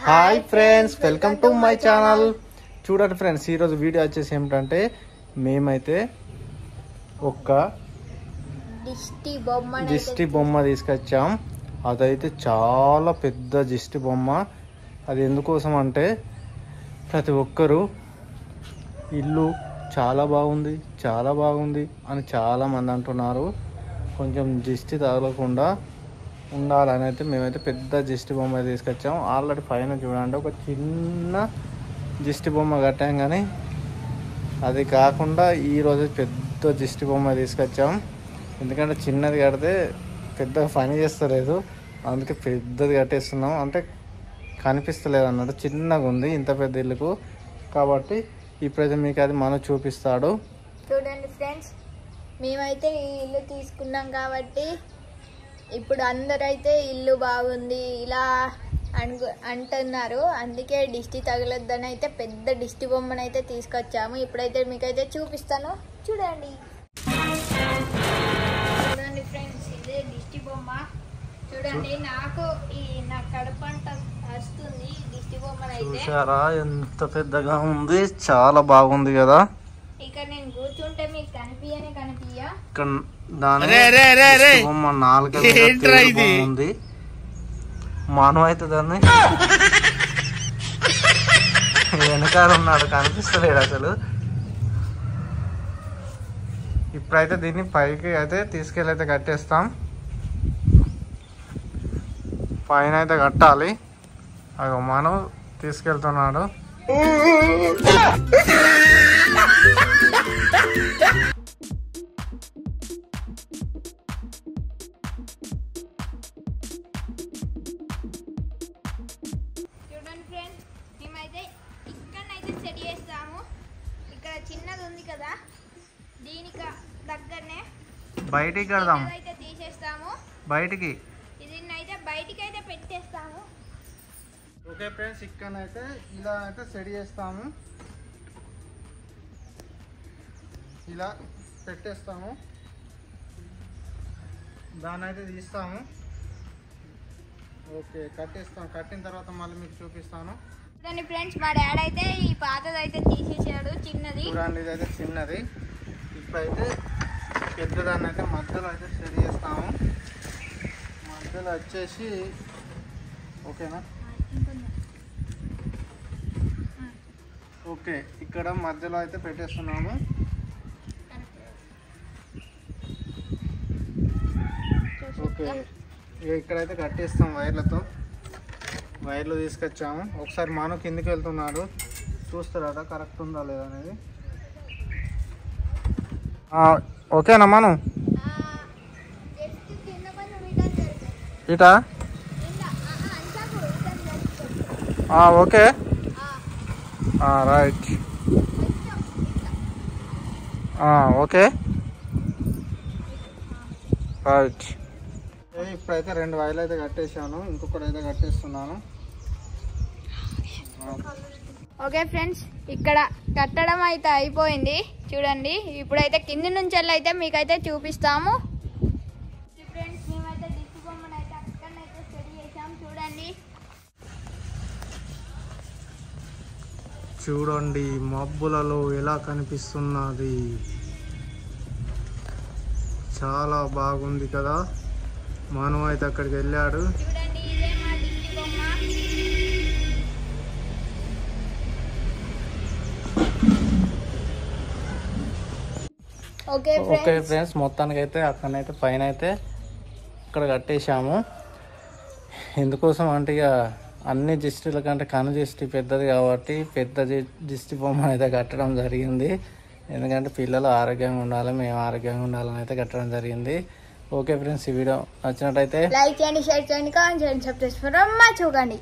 Hi friends, welcome to my channel. చూడండి friends, ఈరోజు video వచ్చేసి ఏమిటంటే మేమైతే ఒక దిష్టి బొమ్మ తీసుకొచ్చాం. అదైతే చాలా పెద్ద దిష్టి బొమ్మ. అది ఎందుకోసం అంటే ప్రతి ఒక్కరూ ఇల్లు చాలా బాగుంది అని చాలామంది అంటున్నారు. కొంచెం దిష్టి తగలకుండా ఉండాలని అయితే మేమైతే పెద్ద దిష్టి బొమ్మ తీసుకొచ్చాం. ఆల్రెడీ పైన చూడండి ఒక చిన్న దిష్టి బొమ్మ కట్టాం, కానీ అది కాకుండా ఈరోజు పెద్ద దిష్టి బొమ్మ తీసుకొచ్చాం. ఎందుకంటే చిన్నది కడితే పెద్దగా పని చేస్తలేదు, అందుకే పెద్దది కట్టేస్తున్నాం. అంటే కనిపిస్తలేదు అన్నట్టు, చిన్నగా ఉంది ఇంత పెద్ద ఇల్లుకు. కాబట్టి ఇప్పుడైతే మీకు అది మనం చూపిస్తాడు. చూడండి ఫ్రెండ్స్, మేమైతే ఈ ఇల్లు తీసుకున్నాం కాబట్టి ఇప్పుడు అందరైతే ఇల్లు బాగుంది ఇలా అంటున్నారు. అందుకే దిష్టి తగలొద్దని అయితే పెద్ద దిష్టి బొమ్మను అయితే తీసుకొచ్చాము. ఇప్పుడైతే మీకైతే చూపిస్తాను, చూడండి ఫ్రెండ్స్, ఇదే దిష్టి బొమ్మ. చూడండి, నా కడపంట వస్తుంది దిష్టి బొమ్మను అయితే. చూసారా ఎంత పెద్దగా ఉంది, చాలా బాగుంది కదా. ఇక్కడ నేను కూర్చుంటే మీకు కనిపియా బొమ్మ 4 ఉంది. మనం అయితే దాన్ని వెనకాల ఉన్నాడు, కనిపిస్తలేడు అసలు. ఇప్పుడైతే దీన్ని పైకి అయితే తీసుకెళ్ళి అయితే కట్టేస్తాం. పైన అయితే కట్టాలి. అగో మనం తీసుకెళ్తున్నాడు. చూడండి ఫ్రెండ్స్, మేమైతే ఇక్కడనైతే సెట్ చేస్తాము. ఇక్కడ చిన్నది ఉంది కదా, దీనికి దగ్గరనే బయటికి కడదాం. అయితే తీసేస్తాము, బయటికి దీన్ని అయితే బయటికి అయితే పెట్టేస్తాము. ఓకే ఫ్రెండ్స్, ఇక్కడనైతే ఇలా అయితే సెట్ చేస్తాము, ఇలా పెట్టేస్తాము. దాన్ని అయితే తీస్తాము. ఓకే, కట్టిన తర్వాత మళ్ళీ మీకు చూపిస్తాను. చూడండి ఫ్రెండ్స్, మా డాడీ అయితే ఈ పాతది అయితే తీసేసాడు, చిన్నది. చూడండి, ఇదైతే చిన్నది. ఇప్పుడైతే పెద్దదాన్ని అయితే మధ్యలో అయితే సెట్ చేస్తాము. మధ్యలో వచ్చేసి ఓకేనా. ఓకే, ఇక్కడ మధ్యలో అయితే పెట్టేస్తున్నాము. ఓకే, ఇక్కడైతే కట్టేస్తాం వైర్లు తీసుకొచ్చాము. ఒకసారి మాను కిందికి వెళ్తున్నాడు, చూస్తారట కరెక్ట్ ఉందా లేదా అనేది. ఓకేనా మాను? ఇటా ఓకే, రైట్, ఓకే రైట్. ఇప్పుడైతే 2 వైర్లు అయితే కట్టేసాను, ఇంకొకటి అయితే కట్టేస్తున్నాను. ఓకే ఫ్రెండ్స్, ఇక్కడ కట్టడం అయితే అయిపోయింది. చూడండి, ఇప్పుడైతే కింది నుంచి అయితే మీకైతే చూపిస్తాము. ఫ్రెండ్స్, మేమైతే దిష్టి బొమ్మను అయితే అక్కడనైతే సెట్ చేసాం. చూడండి మబ్బులలో ఎలా కనిపిస్తున్నది, చాలా బాగుంది కదా. మనం అయితే అక్కడికి వెళ్ళాడు. చూడండి, ఇదే మా దిష్టి బొమ్మ. ఓకే ఫ్రెండ్స్, మొత్తానికి అయితే అక్కడనైతే పైన అయితే ఇక్కడ కట్టేసాము. ఎందుకోసం అంటే ఇక అన్ని దిష్టిల కంటే కను దిష్టి పెద్దది కాబట్టి పెద్ద దిష్టి బొమ్మ అయితే కట్టడం జరిగింది. ఎందుకంటే పిల్లలు ఆరోగ్యంగా ఉండాలి, మేము ఆరోగ్యంగా ఉండాలని అయితే కట్టడం జరిగింది. ఓకే ఫ్రెండ్స్, ఈ వీడియో నచ్చినట్టయితే లైక్ చేయండి, షేర్ చేయండి, కామెంట్ చేయండి, సబ్స్క్రైబ్ చేసుకోవడం మర్చిపోకండి.